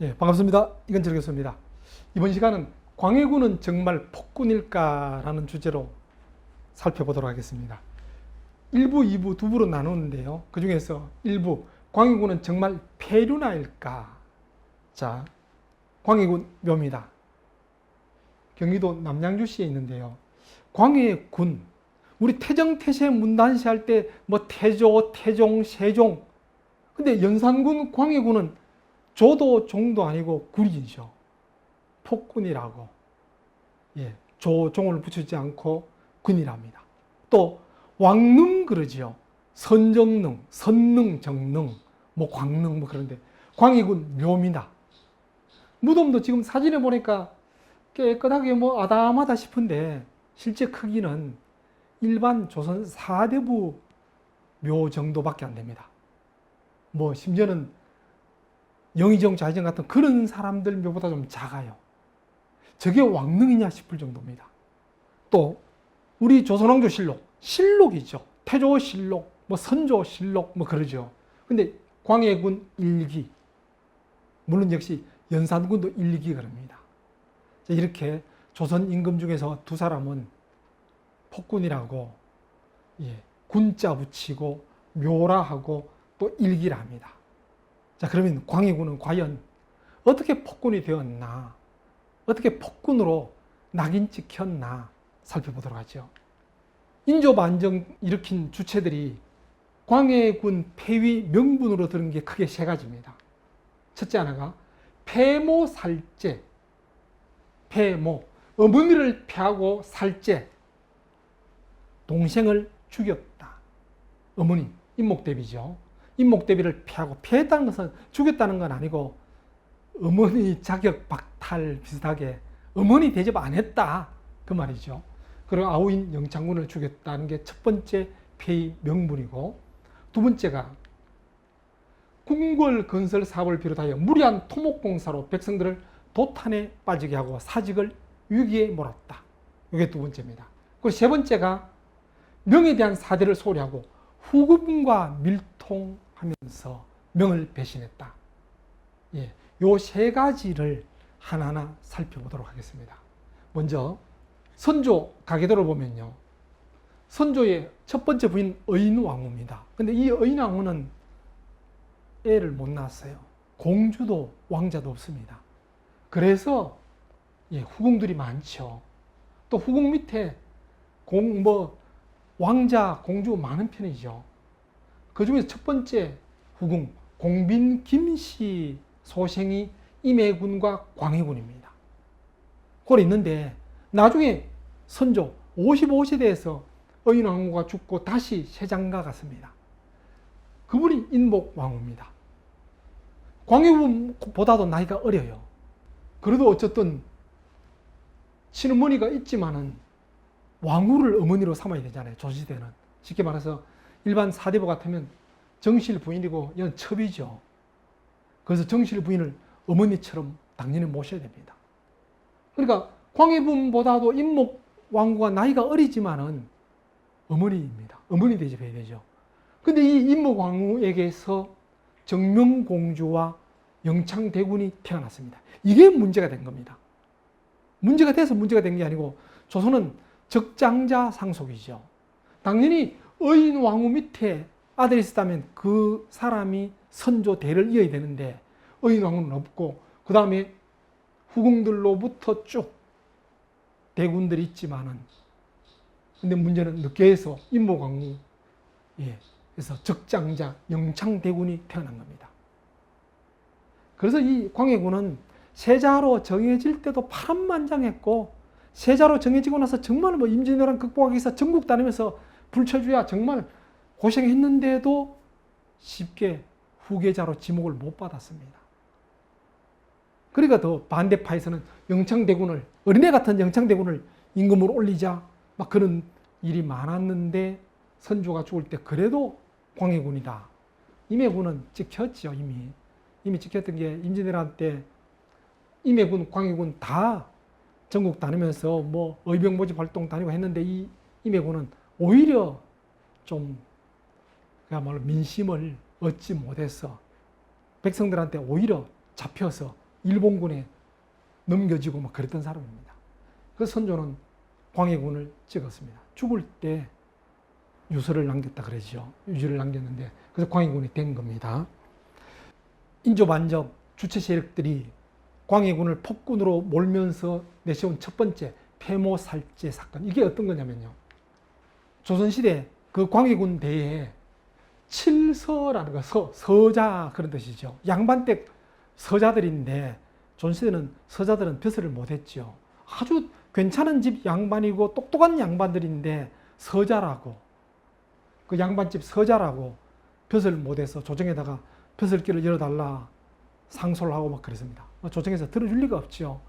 예, 반갑습니다. 이건철 교수입니다. 이번 시간은 광해군은 정말 폭군일까라는 주제로 살펴보도록 하겠습니다. 1부, 2부 두 부로 나누는데요. 그 중에서 1부, 광해군은 정말 폐륜아일까? 자, 광해군 묘입니다. 경기도 남양주시에 있는데요. 광해군, 우리 태정, 태세, 문단시 할 때 뭐 태조, 태종, 세종. 근데 연산군, 광해군은 조도 종도 아니고 군이죠. 폭군이라고. 예, 조종을 붙이지 않고 군이랍니다. 또 왕능 그러지요. 선정능, 선능, 정능, 뭐 광능 뭐 그런데 광해군 묘입니다. 무덤도 지금 사진에 보니까 깨끗하게 뭐 아담하다 싶은데 실제 크기는 일반 조선 사대부 묘 정도밖에 안 됩니다. 뭐 심지어는 영의정, 좌의정 같은 그런 사람들 묘보다 좀 작아요. 저게 왕릉이냐 싶을 정도입니다. 또 우리 조선왕조실록, 실록이죠. 태조실록, 뭐 선조실록 뭐 그러죠. 근데 광해군 일기, 물론 역시 연산군도 일기 그럽니다. 이렇게 조선 임금 중에서 두 사람은 폭군이라고 군자 붙이고 묘라 하고 또 일기라 합니다. 자, 그러면 광해군은 과연 어떻게 폭군이 되었나? 어떻게 폭군으로 낙인 찍혔나? 살펴보도록 하죠. 인조반정 일으킨 주체들이 광해군 폐위 명분으로 들은 게 크게 세 가지입니다. 첫째 하나가 폐모살제, 폐모, 어머니를 패하고 살제, 동생을 죽였다. 어머니, 인목대비죠. 인목대비를 패하고, 패했다는 것은 죽였다는 건 아니고 어머니 자격 박탈 비슷하게 어머니 대접 안 했다 그 말이죠. 그리고 아우인 영창군을 죽였다는 게 첫 번째 폐위 명분이고, 두 번째가 궁궐 건설 사업을 비롯하여 무리한 토목공사로 백성들을 도탄에 빠지게 하고 사직을 위기에 몰았다. 이게 두 번째입니다. 그리고 세 번째가 명에 대한 사대를 소홀히 하고 후금과 밀통하면서 명을 배신했다. 예, 요 세 가지를 하나하나 살펴보도록 하겠습니다. 먼저 선조 가계도를 보면요. 선조의 첫 번째 부인 의인왕후입니다. 근데 이 의인왕후는 애를 못 낳았어요. 공주도 왕자도 없습니다. 그래서 후궁들이 많죠. 또 후궁 밑에 왕자, 공주 많은 편이죠. 그 중에서 첫 번째 후궁, 공빈 김씨 소생이 임해군과 광해군입니다. 그걸 있는데 나중에 선조 55세대에서 의인왕후가 죽고 다시 세장가 갔습니다. 그분이 인목왕후입니다. 광해군보다도 나이가 어려요. 그래도 어쨌든 친어머니가 있지만은 왕후를 어머니로 삼아야 되잖아요. 조시대는. 쉽게 말해서 일반 사대부 같으면 정실 부인이고 이건 첩이죠. 그래서 정실 부인을 어머니처럼 당연히 모셔야 됩니다. 그러니까 광해군보다도 인목 왕후가 나이가 어리지만은 어머니입니다. 어머니 대접해야 되죠. 근데 이 인목 왕후에게서 정명공주와 영창대군이 태어났습니다. 이게 문제가 된 겁니다. 문제가 돼서 문제가 된 게 아니고 조선은 적장자 상속이죠. 당연히 의인 왕후 밑에 아들이 있었다면 그 사람이 선조 대를 이어야 되는데 의인 왕후는 없고 그 다음에 후궁들로부터 쭉 대군들이 있지만은 근데 문제는 늦게 해서 인목왕후 그래서 적장자 영창대군이 태어난 겁니다. 그래서 이 광해군은 세자로 정해질 때도 파란만장했고 세자로 정해지고 나서 정말 임진왜란 극복하기 위해서 전국 다니면서 불철주야 정말 고생했는데도 쉽게 후계자로 지목을 못 받았습니다. 그러니까 더 반대파에서는 영창대군을 어린애 같은 영창대군을 임금으로 올리자 막 그런 일이 많았는데 선조가 죽을 때 그래도 광해군이다. 임해군은 찍혔죠. 이미 찍혔던 게 임진왜란 때 임해군, 광해군 다 전국 다니면서 뭐 의병 모집 활동 다니고 했는데 이 임해군은 오히려 좀 그야말로 민심을 얻지 못해서 백성들한테 오히려 잡혀서 일본군에 넘겨지고 막 그랬던 사람입니다. 그 선조는 광해군을 찍었습니다. 죽을 때 유서를 남겼다 그러죠. 유지를 남겼는데 그래서 광해군이 된 겁니다. 인조반정 주체 세력들이 광해군을 폭군으로 몰면서 내세운 첫 번째 폐모살제 사건. 이게 어떤 거냐면요. 조선시대 그 광해군 대에 칠서라는 거, 서자 그런 뜻이죠. 양반댁 서자들인데 조선시대는 서자들은 벼슬을 못했죠. 아주 괜찮은 집 양반이고 똑똑한 양반들인데 서자라고, 그 양반집 서자라고 벼슬 못해서 조정에다가 벼슬길을 열어달라 상소를 하고 막 그랬습니다. 조정에서 들어줄 리가 없죠.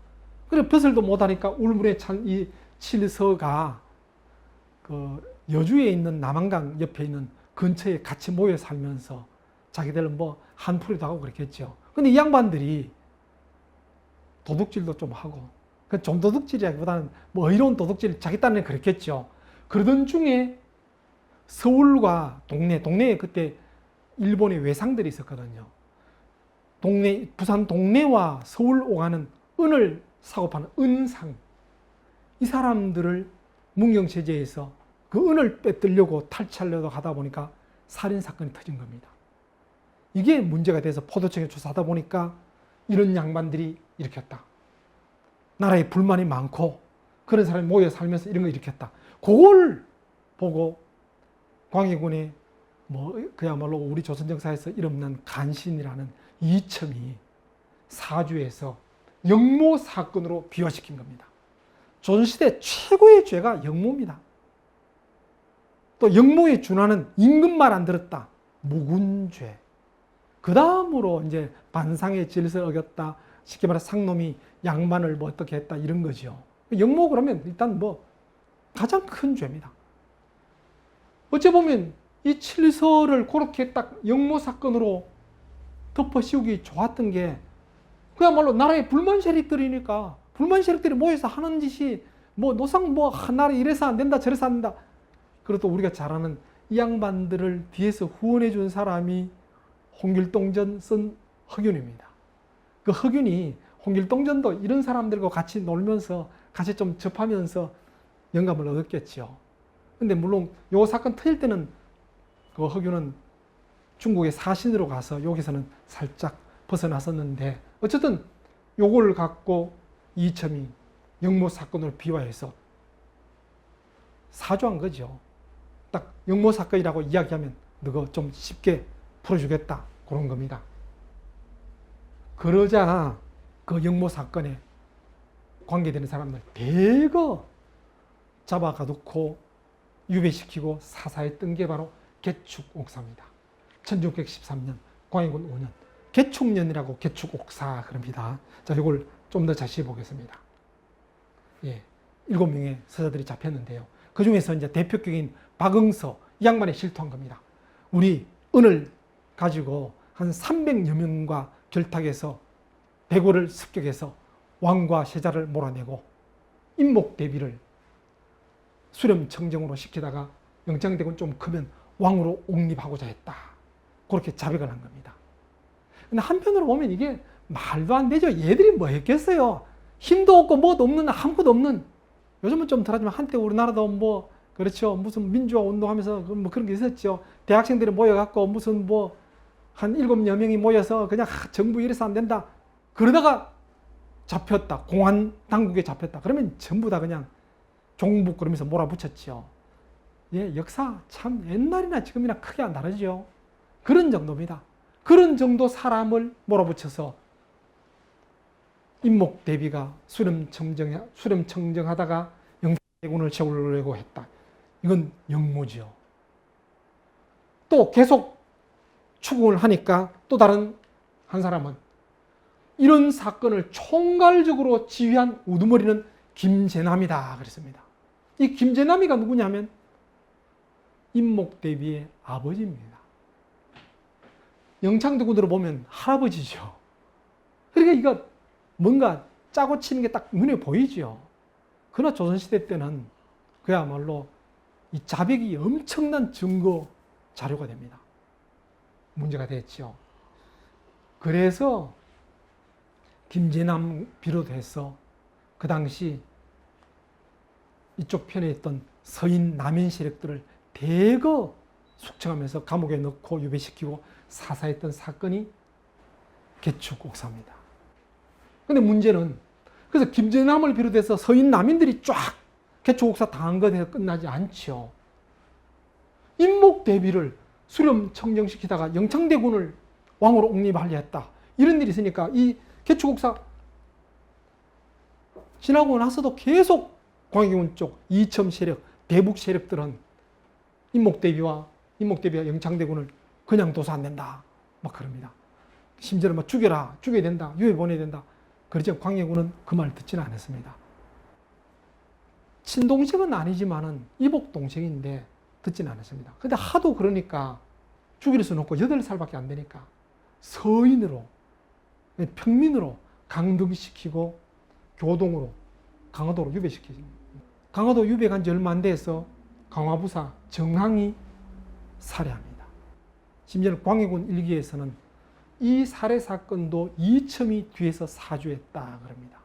그래 벼슬도 못하니까 울물에 찬 이 칠서가 그 여주에 있는 남한강 옆에 있는 근처에 같이 모여 살면서 자기들은 뭐 한풀이도 하고 그랬겠죠. 근데 이 양반들이 도둑질도 좀 하고, 그 좀 도둑질이라기보다는 뭐 의로운 도둑질 자기 딴에 그랬겠죠. 그러던 중에 서울과 동네에 그때 일본의 외상들이 있었거든요. 부산 동네와 서울 오가는 은을 사고 파는 은상. 이 사람들을 문경체제에서 그 은을 빼뜨려고 탈취하려고 하다 보니까 살인사건이 터진 겁니다. 이게 문제가 돼서 포도청에 조사하다 보니까 이런 양반들이 일으켰다. 나라에 불만이 많고 그런 사람이 모여 살면서 이런 거 일으켰다. 그걸 보고 광해군의 뭐 그야말로 우리 조선 역사에서 이름난 간신이라는 이첨이 사주에서 영모 사건으로 비화시킨 겁니다. 조선시대 최고의 죄가 영모입니다. 또 영모에 준하는 임금말 안 들었다. 묵은죄. 그 다음으로 이제 반상의 질서를 어겼다. 쉽게 말해 상놈이 양반을 뭐 어떻게 했다 이런 거죠. 영모 그러면 일단 뭐 가장 큰 죄입니다. 어찌 보면 이 칠서를 그렇게 딱 영모 사건으로 덮어 씌우기 좋았던 게 그야말로 나라의 불만 세력들이니까 불만 세력들이 모여서 하는 짓이 뭐 노상 뭐 나라 이래서 안 된다 저래서 안 된다. 그리고 또 우리가 잘 아는 이 양반들을 뒤에서 후원해 준 사람이 홍길동전 쓴 허균입니다. 그 허균이 홍길동전도 이런 사람들과 같이 놀면서 같이 좀 접하면서 영감을 얻었겠죠. 근데 물론 요 사건 터질 때는 그 허균은 중국의 사신으로 가서 여기서는 살짝 벗어났었는데 어쨌든 요걸 갖고 이첨이 영모 사건으로 비화해서 사주한 거죠. 딱 영모 사건이라고 이야기하면 너가 좀 쉽게 풀어주겠다 그런 겁니다. 그러자 그 영모 사건에 관계되는 사람들 대거 잡아가놓고 유배시키고 사사했던 게 바로 개축옥사입니다. 1613년 광해군 5년 개축년이라고 개축옥사 그럽니다. 자, 이걸 좀 더 자세히 보겠습니다. 예, 7명의 서자들이 잡혔는데요. 그 중에서 이제 대표격인 박응서 이 양반이 실토한 겁니다. 우리 은을 가지고 한 300여 명과 결탁해서 대궐을 습격해서 왕과 세자를 몰아내고 임목대비를 수렴청정으로 시키다가 영창대군 좀 크면 왕으로 옹립하고자 했다. 그렇게 자백을 한 겁니다. 근데 한편으로 보면 이게 말도 안 되죠. 얘들이 뭐 했겠어요. 힘도 없고 뭐도 없는 아무것도 없는 요즘은 좀 덜하지만 한때 우리나라도 뭐 그렇죠. 무슨 민주화 운동하면서 뭐 그런 게 있었죠. 대학생들이 모여갖고 무슨 뭐 한 7여 명이 모여서 그냥 정부 이래서 안 된다. 그러다가 잡혔다. 공안 당국에 잡혔다. 그러면 전부 다 그냥 종북 그러면서 몰아붙였죠. 예, 역사 참 옛날이나 지금이나 크게 안 다르죠. 그런 정도입니다. 그런 정도 사람을 몰아붙여서 임목대비가 수렴청정하다가 영창대군을 세우려고 했다. 이건 영모죠. 또 계속 추궁을 하니까 또 다른 한 사람은 이런 사건을 총괄적으로 지휘한 우두머리는 김재남이다 그랬습니다. 이 김재남이가 누구냐면 임목대비의 아버지입니다. 영창대군으로 보면 할아버지죠. 그러니까 이거 뭔가 짜고 치는 게 딱 눈에 보이죠. 그러나 조선시대 때는 그야말로 이 자백이 엄청난 증거 자료가 됩니다. 문제가 됐죠. 그래서 김제남 비롯해서 그 당시 이쪽 편에 있던 서인 남인 세력들을 대거 숙청하면서 감옥에 넣고 유배시키고 사사했던 사건이 개축옥사입니다. 근데 문제는 그래서 김제남을 비롯해서 서인 남인들이 쫙 개축옥사 당한 것에 끝나지 않죠. 임목대비를 수렴 청정시키다가 영창대군을 왕으로 옹립하려 했다. 이런 일이 있으니까 이 개축옥사 지나고 나서도 계속 광해군 쪽 이첨 세력, 대북 세력들은 임목대비와 영창대군을 그냥 둬서 안 된다. 막 그럽니다. 심지어는 막 죽여야 된다. 유해 보내야 된다. 그러죠. 광해군은 그 말 듣지는 않았습니다. 친동생은 아니지만은 이복 동생인데 듣지는 않았습니다. 근데 하도 그러니까 죽일 수는 없고 8살밖에 안 되니까 서인으로, 평민으로 강등시키고 교동으로, 강화도로 유배시키십니다. 강화도 유배 간 지 얼마 안 돼서 강화부사 정항이 살해합니다. 심지어는 광해군 일기에서는 이 살해 사건도 이첨이 뒤에서 사주했다 그럽니다.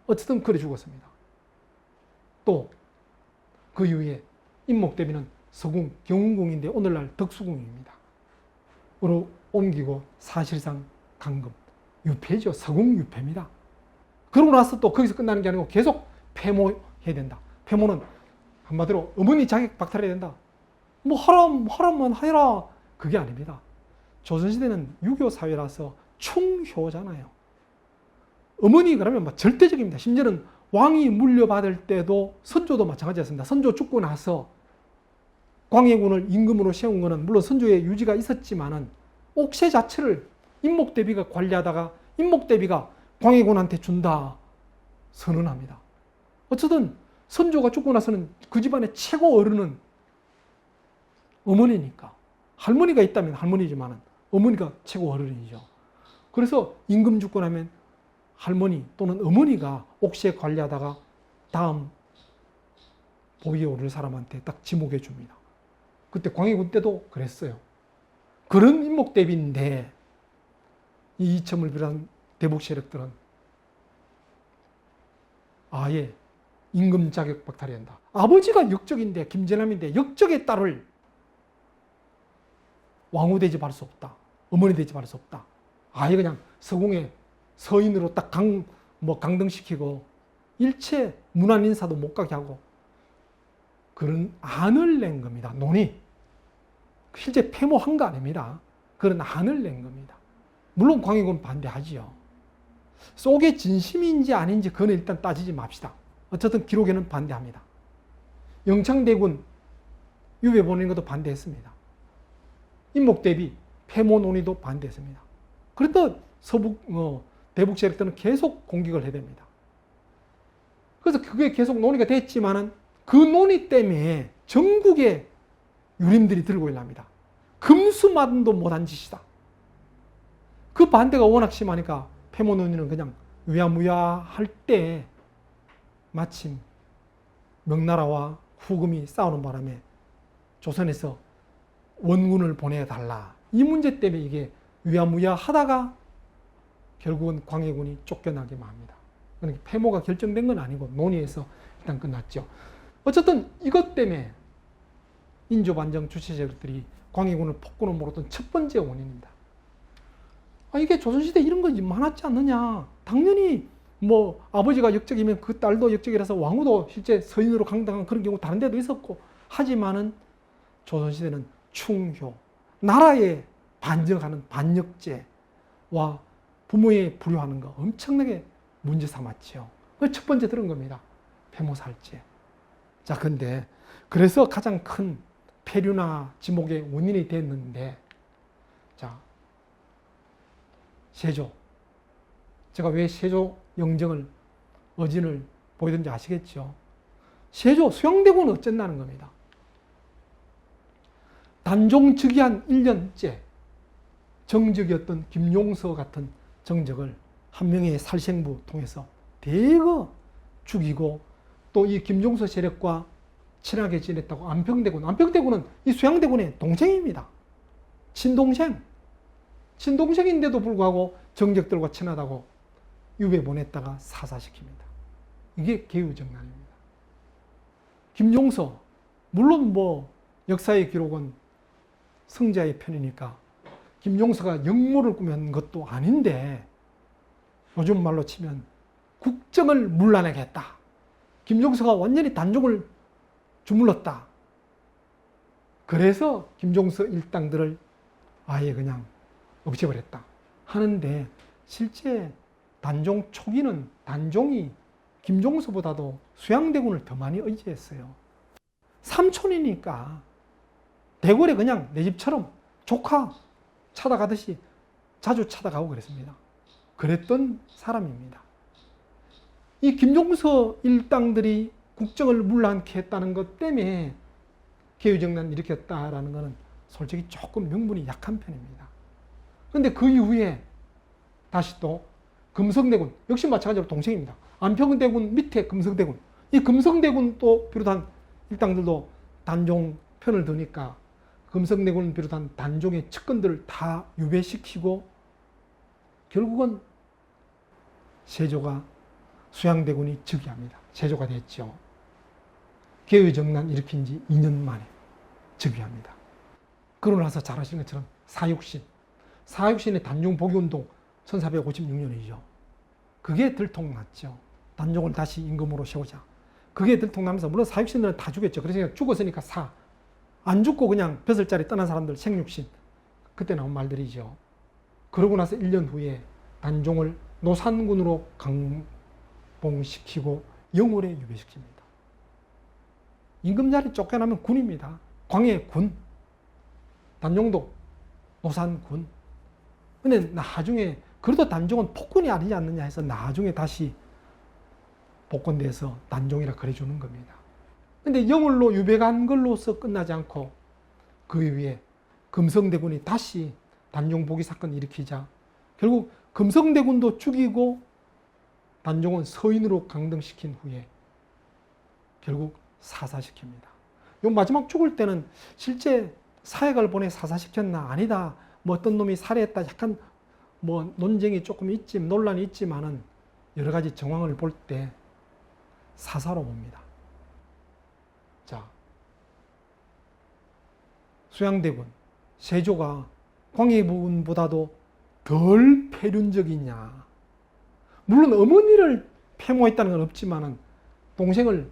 어쨌든 그래 죽었습니다. 또 그 이후에 임목대비는 서궁, 경운궁인데 오늘날 덕수궁입니다. 으로 옮기고 사실상 강금, 유폐죠. 서궁 유폐입니다. 그러고 나서 또 거기서 끝나는 게 아니고 계속 폐모해야 된다. 폐모는 한마디로 어머니 자격 박탈해야 된다. 뭐 하라면 해라. 그게 아닙니다. 조선시대는 유교 사회라서 충효잖아요. 어머니 그러면 막 절대적입니다. 심지어는 왕이 물려받을 때도 선조도 마찬가지였습니다. 선조 죽고 나서 광해군을 임금으로 세운 것은 물론 선조의 유지가 있었지만은 옥새 자체를 임목대비가 관리하다가 임목대비가 광해군한테 준다 선언합니다. 어쨌든 선조가 죽고 나서는 그 집안의 최고 어른은 어머니니까. 할머니가 있다면 할머니지만은 어머니가 최고 어른이죠. 그래서 임금 죽고 나면 할머니 또는 어머니가 옥새 관리하다가 다음 보위에 오를 사람한테 딱 지목해 줍니다. 그때 광해군 때도 그랬어요. 그런 임목대비인데 이 이첨을 비롯한 대북 세력들은 아예 임금 자격 박탈해야 한다. 아버지가 역적인데 김제남인데 역적의 딸을 왕후 대접할 수 없다. 어머니 대접할 수 없다. 아예 그냥 서궁에 서인으로 딱 강등시키고 일체 문안 인사도 못 가게 하고 그런 안을 낸 겁니다. 논의. 실제 폐모한 거 아닙니다. 그런 안을 낸 겁니다. 물론 광해군 반대하지요. 속에 진심인지 아닌지 그건 일단 따지지 맙시다. 어쨌든 기록에는 반대합니다. 영창대군 유배 보내는 것도 반대했습니다. 임목대비 폐모 논의도 반대했습니다. 그래도 대북 세력들은 계속 공격을 해야 됩니다. 그래서 그게 계속 논의가 됐지만은 그 논의 때문에 전국에 유림들이 들고 일납니다. 금수만도 못한 짓이다. 그 반대가 워낙 심하니까 폐모 논의는 그냥 유야무야할 때 마침 명나라와 후금이 싸우는 바람에 조선에서 원군을 보내달라. 이 문제 때문에 이게 유야무야 하다가 결국은 광해군이 쫓겨나게 합니다. 그러니까 폐모가 결정된 건 아니고 논의에서 일단 끝났죠. 어쨌든 이것 때문에 인조반정 주체 세력들이 광해군을 폭군으로 몰았던 첫 번째 원인입니다. 이게 조선시대 이런 거 많았지 않느냐. 당연히 뭐 아버지가 역적이면 그 딸도 역적이라서 왕후도 실제 서인으로 강당한 그런 경우 다른 데도 있었고 하지만은 조선시대는 충효, 나라에 반정하는 반역죄와 부모에 불효하는 거 엄청나게 문제 삼았죠. 첫 번째 들은 겁니다. 폐모살죄. 자, 근데 그래서 가장 큰 폐류나 지목의 원인이 됐는데, 자, 세조. 제가 왜 세조 영정을 어진을 보이던지 아시겠죠? 세조 수양대군은 어쨌나는 겁니다. 단종 즉위한 1년째 정적이었던 김용서 같은 정적을 한 명의 살생부 통해서 대거 죽이고 또 이 김종서 세력과 친하게 지냈다고 안평대군은 이 수양대군의 동생입니다. 친동생인데도 불구하고 정적들과 친하다고 유배 보냈다가 사사시킵니다. 이게 개유정난입니다. 김종서, 물론 뭐 역사의 기록은 승자의 편이니까 김종서가 역모를 꾸민 것도 아닌데 요즘 말로 치면 국정을 물러나게 했다. 김종서가 완전히 단종을 주물렀다. 그래서 김종서 일당들을 아예 그냥 없애버렸다 하는데, 실제 단종 초기는 단종이 김종서보다도 수양대군을 더 많이 의지했어요. 삼촌이니까 대궐에 그냥 내 집처럼 조카 찾아가듯이 자주 찾아가고 그랬습니다. 그랬던 사람입니다. 이 김종서 일당들이 국정을 물러앉게 했다는 것 때문에 개유정난 일으켰다라는 것은 솔직히 조금 명분이 약한 편입니다. 그런데 그 이후에 다시 또 금성대군, 역시 마찬가지로 동생입니다. 안평대군 밑에 금성대군, 이 금성대군 또 비롯한 일당들도 단종 편을 드니까 금성대군 비롯한 단종의 측근들을 다 유배시키고 결국은 세조가 수양대군이 즉위합니다. 세조가 됐죠. 개유정난 일으킨 지 2년 만에 즉위합니다. 그러고 나서 잘 아시는 것처럼 사육신의 단종 복위운동 1456년이죠. 그게 들통났죠. 단종을 다시 임금으로 세우자. 그게 들통나면서, 물론 사육신들은 다 죽였죠. 그래서 죽었으니까 안 죽고 그냥 벼슬자리 떠난 사람들 생육신. 그때 나온 말들이죠. 그러고 나서 1년 후에 단종을 노산군으로 강봉시키고 영월에 유배시킵니다. 임금자리 쫓겨나면 군입니다. 광해군, 단종도 노산군. 근데 나중에 그래도 단종은 폭군이 아니지 않느냐 해서 나중에 다시 복권돼서 단종이라 그래주는 겁니다. 근데 영월로 유배간 걸로서 끝나지 않고 그 이후에 금성대군이 다시 단종 복위 사건을 일으키자 결국 금성대군도 죽이고 단종은 서인으로 강등시킨 후에 결국 사사시킵니다. 요 마지막 죽을 때는 실제 사역을 보내 사사시켰나 아니다, 뭐 어떤 놈이 살해했다, 약간 뭐 논쟁이 조금 논란이 있지만은 여러 가지 정황을 볼 때 사사로 봅니다. 자, 수양대군, 세조가 광해군보다도 덜 패륜적이냐? 물론 어머니를 폐모했다는 건 없지만은 동생을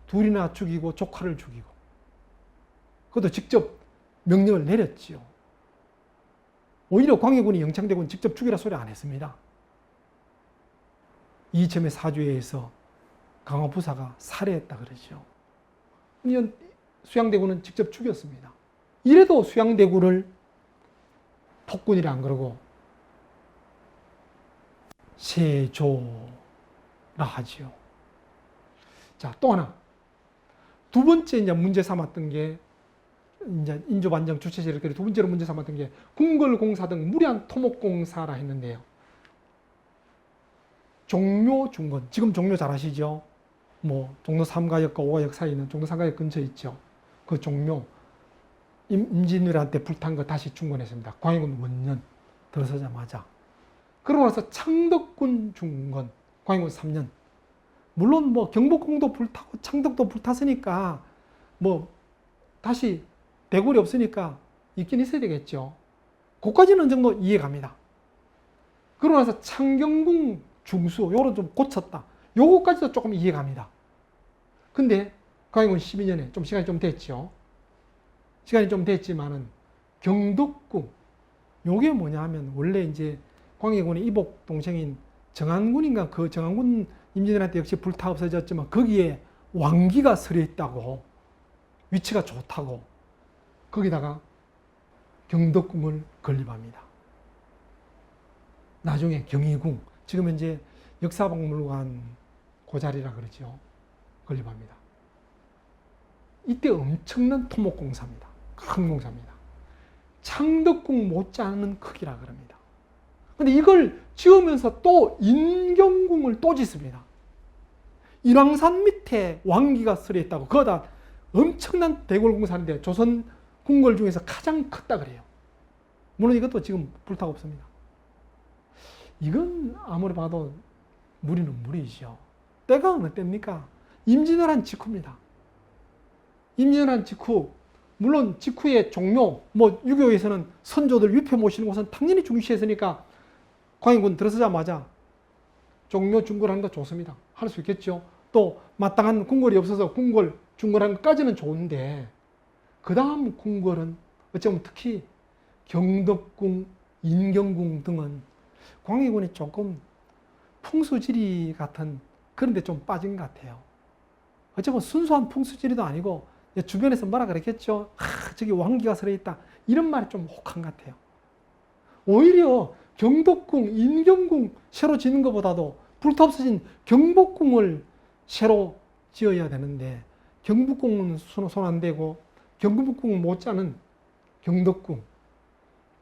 둘이나 죽이고 조카를 죽이고, 그것도 직접 명령을 내렸지요. 오히려 광해군이 영창대군 직접 죽이라 소리 안 했습니다. 이첨의 사주에서 강화부사가 살해했다 그러죠. 수양대군은 직접 죽였습니다. 이래도 수양대군을 폭군이라 안 그러고 세조라 하지요. 자, 또 하나. 두 번째 이제 문제 삼았던 게 이제 인조반정 주체제를 두 번째로 문제 삼았던 게 궁궐공사 등 무리한 토목공사라 했는데요. 종묘 중건, 지금 종묘 잘 아시죠? 뭐 종로 3가역과 5가역 사이에 있는 종로 3가역 근처에 있죠. 그 종묘 임진왜란때 불탄 거 다시 중건했습니다. 광해군 원년 들어서자마자. 그러고 나서 창덕군 중건, 광해군 3년. 물론 뭐 경복궁도 불타고 창덕도 불탔으니까 뭐 다시 대궐이 없으니까 있긴 있어야 되겠죠. 그까지는 어느 정도 이해갑니다. 그러고 나서 창경궁 중수, 요거는 좀 고쳤다. 요거까지도 조금 이해갑니다. 근데 광해군 12년에 좀 시간이 좀 됐죠. 시간이 좀 됐지만은 경덕궁, 요게 뭐냐 하면 원래 이제 광해군의 이복 동생인 정한군인가, 그 정한군 임진왜란 때 역시 불타 없어졌지만 거기에 왕기가 서려 있다고, 위치가 좋다고 거기다가 경덕궁을 건립합니다. 나중에 경희궁, 지금 이제 역사박물관 그 자리라 그러죠. 건립합니다. 이때 엄청난 토목공사입니다. 큰 공사입니다. 창덕궁 못지않은 크기라 그럽니다. 근데 이걸 지으면서 또 인경궁을 또 짓습니다. 인왕산 밑에 왕기가 서려 있다고, 그거다 엄청난 대궐공사인데 조선 궁궐 중에서 가장 컸다 그래요. 물론 이것도 지금 불타고 없습니다. 이건 아무리 봐도 무리는 무리이죠. 때가 어느 때입니까? 임진왜란 직후입니다. 임진왜란 직후, 물론 직후의 종묘, 뭐 유교에서는 선조들 위패 모시는 것은 당연히 중시했으니까 광해군 들어서자마자 종묘 중궐하는 거 좋습니다. 할 수 있겠죠. 또 마땅한 궁궐이 없어서 궁궐 중궐하는 것까지는 좋은데 그 다음 궁궐은 어쩌면 특히 경덕궁, 인경궁 등은 광해군이 조금 풍수지리 같은 그런 데 좀 빠진 것 같아요. 어쩌면 순수한 풍수지리도 아니고 주변에서 뭐라 그랬겠죠. 저기 왕기가 서려있다. 이런 말이 좀 혹한 것 같아요. 오히려 경덕궁, 인경궁 새로 짓는 것보다도 불타없어진 경복궁을 새로 지어야 되는데 경복궁은 손 안 대고 경복궁 못지않은 경덕궁,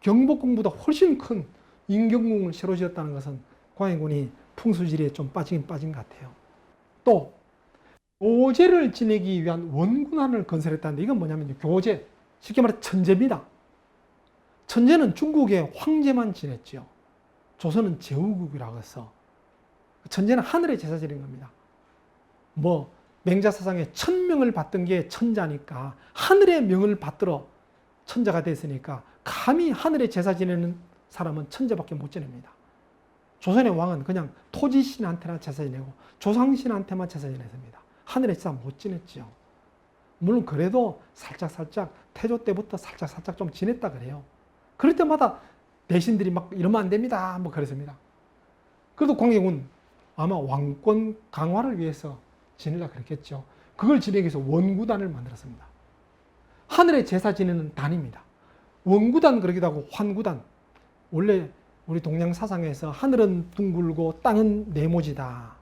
경복궁보다 훨씬 큰 인경궁을 새로 지었다는 것은 광해군이 풍수지리에 좀 빠지긴 빠진 것 같아요. 또 교제를 지내기 위한 원군함을 건설했다는데 이건 뭐냐면 교제, 쉽게 말해 천제입니다. 천제는 중국의 황제만 지냈죠. 조선은 제후국이라고 해서 천제는 하늘의 제사 지낸 겁니다. 뭐 맹자사상에 천명을 받던 게 천자니까 하늘의 명을 받들어 천자가 됐으니까 감히 하늘의 제사 지내는 사람은 천자밖에 못 지냅니다. 조선의 왕은 그냥 토지신한테나 제사 지내고 조상신한테만 제사 지냈습니다. 하늘의 제사 못 지냈죠. 물론 그래도 살짝 태조 때부터 살짝 좀 지냈다 그래요. 그럴 때마다 대신들이 막 이러면 안 됩니다. 뭐 그랬습니다. 그래도 광해군 아마 왕권 강화를 위해서 지내려고 그랬겠죠. 그걸 지내기 위해서 원구단을 만들었습니다. 하늘의 제사 지내는 단입니다. 원구단 그러기도 하고 환구단. 원래 우리 동양 사상에서 하늘은 둥글고 땅은 네모지다.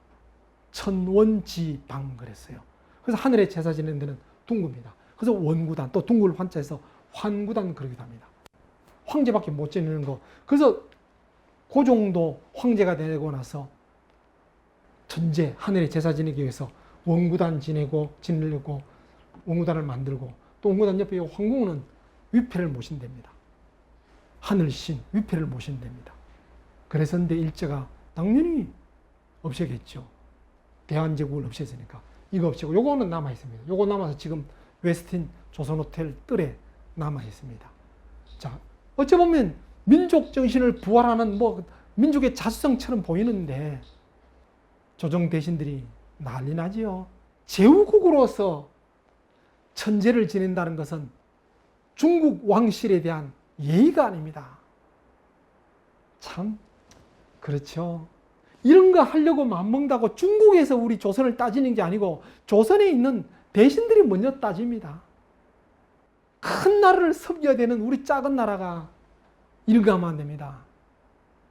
천원지방 그랬어요. 그래서 하늘의 제사 지내는 데는 둥굽니다. 그래서 원구단 또 둥글 환자에서 환구단 그러기도 합니다. 황제밖에 못 지내는 거. 그래서 그 정도 황제가 되고 나서 천제 하늘의 제사 지내기 위해서 원구단 지내려고 원구단을 만들고 또 원구단 옆에 황궁은 위패를 모신답니다. 하늘신 위패를 모신답니다. 그래서 근데 일제가 당연히 없애겠죠. 대한제국을 없애으니까 이거 없애고 요거는 남아 있습니다. 요거 남아서 지금 웨스틴 조선호텔 뜰에 남아 있습니다. 자, 어찌 보면 민족 정신을 부활하는 뭐 민족의 자수성처럼 보이는데 조정 대신들이 난리 나지요. 제후국으로서 천제를 지낸다는 것은 중국 왕실에 대한 예의가 아닙니다. 참 그렇죠. 이런 거 하려고 맘먹는다고 중국에서 우리 조선을 따지는 게 아니고 조선에 있는 대신들이 먼저 따집니다. 큰 나라를 섬겨야 되는 우리 작은 나라가 일가면 안 됩니다.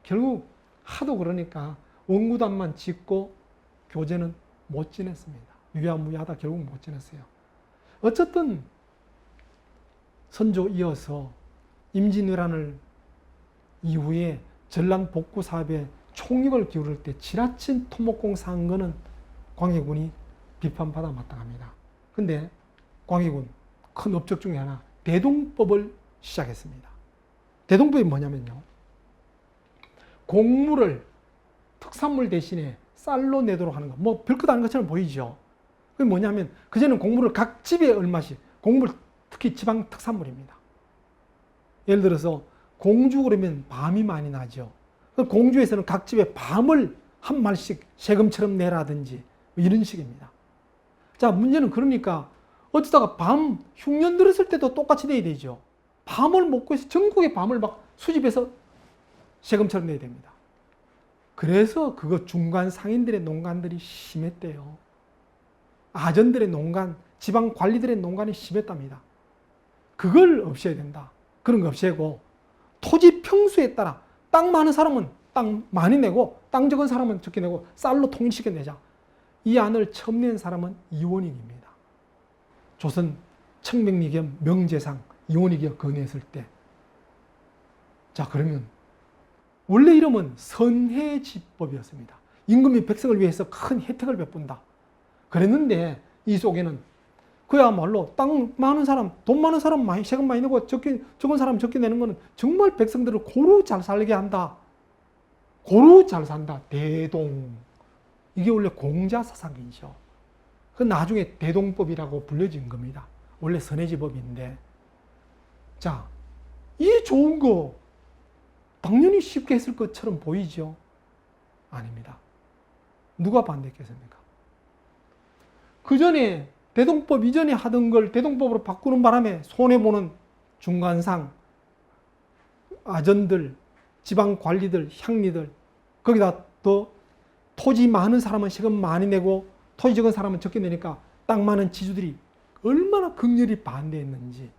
결국 하도 그러니까 원구단만 짓고 교제는 못 지냈습니다. 유야무야하다 결국 못 지냈어요. 어쨌든 선조 이어서 임진왜란을 이후에 전란 복구 사업에 총력을 기울일 때 지나친 토목공사 한 거는 광해군이 비판받아 마땅합니다. 근데 광해군 큰 업적 중에 하나 대동법을 시작했습니다. 대동법이 뭐냐면요. 곡물을 특산물 대신에 쌀로 내도록 하는 거. 뭐 별것 아닌 것처럼 보이죠. 그게 뭐냐면 그전에는 곡물을 각 집에 얼마씩, 곡물 특히 지방 특산물입니다. 예를 들어서 공주 그러면 밤이 많이 나죠. 공주에서는 각 집에 밤을 한 마리씩 세금처럼 내라든지 이런 식입니다. 자, 문제는 그러니까 어쩌다가 밤 흉년 들었을 때도 똑같이 내야 되죠. 밤을 먹고 해서 전국의 밤을 막 수집해서 세금처럼 내야 됩니다. 그래서 그거 중간 상인들의 농간들이 심했대요. 아전들의 농간, 지방 관리들의 농간이 심했답니다. 그걸 없애야 된다. 그런 거 없애고 토지 평수에 따라 땅 많은 사람은 땅 많이 내고 땅 적은 사람은 적게 내고 쌀로 통일시켜 내자. 이 안을 처음 낸 사람은 이원익입니다. 조선 청명리겸 명제상 이원익이 건의했을 때. 자, 그러면 원래 이름은 선해지법이었습니다. 임금이 백성을 위해서 큰 혜택을 베푼다. 그랬는데 이 속에는 그야말로 땅 많은 사람, 돈 많은 사람 많이 세금 많이 내고 적은 사람 적게 내는 거는 정말 백성들을 고루 잘 살게 한다. 고루 잘 산다. 대동. 이게 원래 공자사상이죠. 그 나중에 대동법이라고 불려진 겁니다. 원래 선해지법인데. 자, 이 좋은 거 당연히 쉽게 했을 것처럼 보이죠? 아닙니다. 누가 반대했겠습니까? 그 전에 대동법 이전에 하던 걸 대동법으로 바꾸는 바람에 손해보는 중간상, 아전들, 지방관리들, 향리들, 거기다 더 토지 많은 사람은 세금 많이 내고 토지 적은 사람은 적게 내니까 땅 많은 지주들이 얼마나 극렬히 반대했는지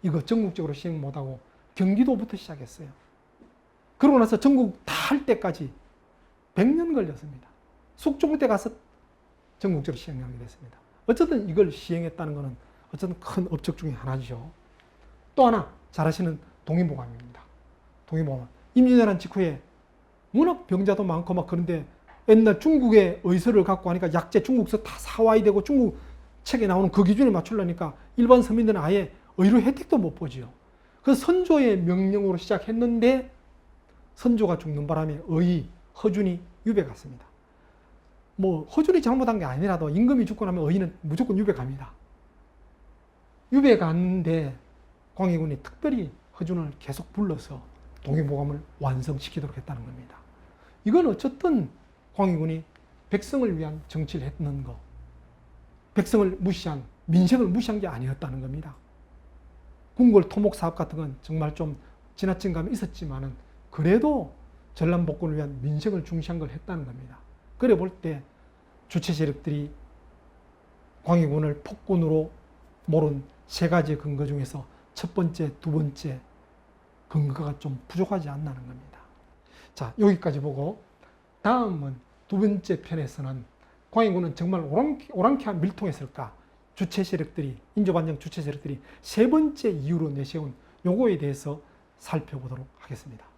이거 전국적으로 시행 못하고 경기도부터 시작했어요. 그러고 나서 전국 다 할 때까지 100년 걸렸습니다. 숙종 때 가서 전국적으로 시행하게 됐습니다. 어쨌든 이걸 시행했다는 것은 어쨌든 큰 업적 중에 하나죠. 또 하나 잘 아시는 동의보감입니다. 동의보감. 임진왜란 직후에 워낙 병자도 많고 막 그런데 옛날 중국의 의서를 갖고 하니까 약재 중국서 다 사와야 되고 중국 책에 나오는 그 기준에 맞추려니까 일반 서민들은 아예 의료 혜택도 못 보지요. 그래서 선조의 명령으로 시작했는데 선조가 죽는 바람에 의이, 허준이 유배 갔습니다. 뭐 허준이 잘못한 게 아니라도 임금이 죽고 나면 의인은 무조건 유배 갑니다. 유배 갔는데 광해군이 특별히 허준을 계속 불러서 동의보감을 완성시키도록 했다는 겁니다. 이건 어쨌든 광해군이 백성을 위한 정치를 했는 거, 백성을 무시한, 민생을 무시한 게 아니었다는 겁니다. 궁궐 토목 사업 같은 건 정말 좀 지나친 감이 있었지만은 그래도 전남 복권을 위한 민생을 중시한 걸 했다는 겁니다. 그래 볼 때 주체 세력들이 광해군을 폭군으로 몰은 세 가지 근거 중에서 첫 번째, 두 번째 근거가 좀 부족하지 않나는 겁니다. 자, 여기까지 보고 다음은 두 번째 편에서는 광해군은 정말 오랑캐와 밀통했을까? 주체 세력들이, 인조반정 주체 세력들이 세 번째 이유로 내세운 요거에 대해서 살펴보도록 하겠습니다.